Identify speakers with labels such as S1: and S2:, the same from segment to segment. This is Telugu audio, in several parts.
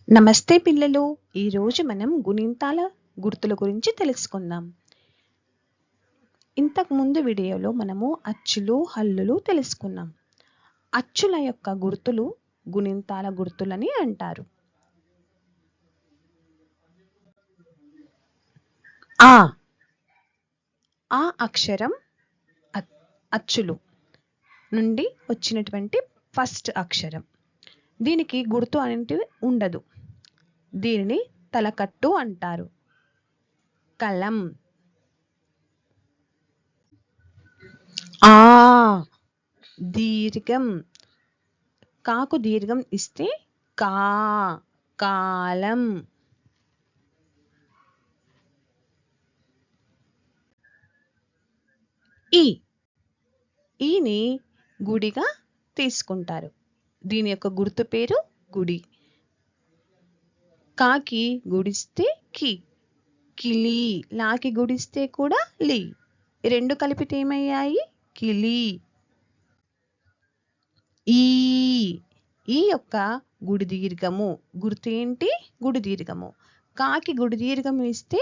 S1: నమస్తే పిల్లలు. ఈరోజు మనం గుణింతాల గుర్తుల గురించి తెలుసుకుందాం. ఇంతకు ముందు వీడియోలో మనము అచ్చులు, హల్లులు తెలుసుకున్నాం. అచ్చుల యొక్క గుర్తులు గుణింతాల గుర్తులని అంటారు. ఆ అక్షరం అచ్చులు నుండి వచ్చినటువంటి ఫస్ట్ అక్షరం. దీనికి గుర్తు అనేది ఉండదు. దీనిని తలకట్టు అంటారు. కలం. దీర్ఘం. కాకు దీర్ఘం ఇస్తే కాలం. ఈని గుడిగా తీసుకుంటారు. దీని యొక్క గుర్తు పేరు గుడి. కాకి గుడిస్తే కిలి. లాకి గుడిస్తే కూడా లి. రెండు కలిపితే ఏమయ్యాయి? కిలి. ఈ యొక్క గుడి దీర్ఘము గుర్తు ఏంటి? గుడి దీర్ఘము. కాకి గుడి దీర్ఘం ఇస్తే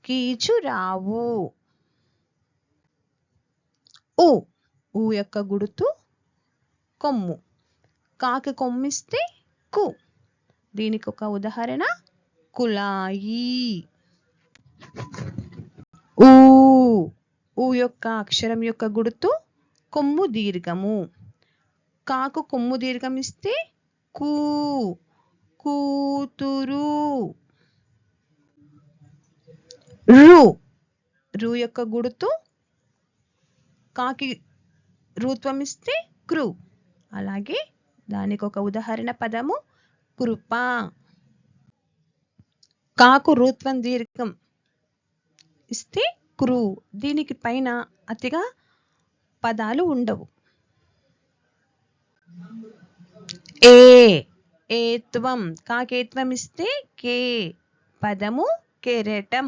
S1: కీచురావు. ఊ యొక్క గుర్తు కొమ్ము. కాకి కొమ్మిస్తే కు. దీనికి ఒక ఉదాహరణ కుళాయి. ఊ యొక్క అక్షరం యొక్క గుర్తు కొమ్ము దీర్ఘము. కాకు కొమ్ము దీర్ఘం ఇస్తే కూతురు. రు యొక్క గుర్తు కాకి రూత్వం ఇస్తే క్రు. అలాగే దానికి ఒక ఉదాహరణ పదము కృప. కాకు రూత్వం దీర్ఘం ఇస్తే క్రు. దీనికి పైన అతిగా పదాలు ఉండవు. ఏత్వం. కాకేత్వం ఇస్తే కే. పదము కెరటం.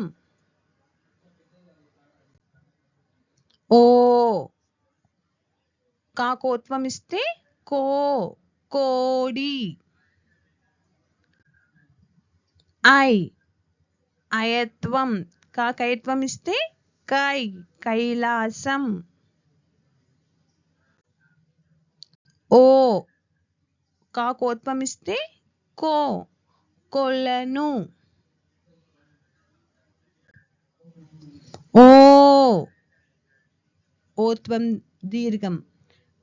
S1: కాకోత్వం ఇస్తే కోడి. అయత్వం. కాకయత్వం ఇస్తే కైలాసం. కాకోత్వం ఇస్తే కొలను. ఓత్వం దీర్ఘం.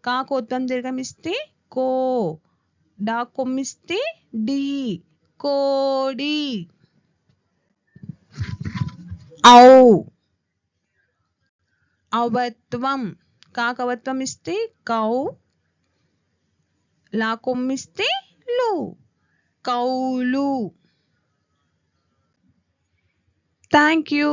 S1: కాకోత్వం దీర్ఘం ఇస్తే డా కొమ్మిస్తే డి కోడి. అవత్వం. కాకవత్వం ఇస్తే కౌ. లా కొమ్మిస్తే లు కౌలు. Thank you.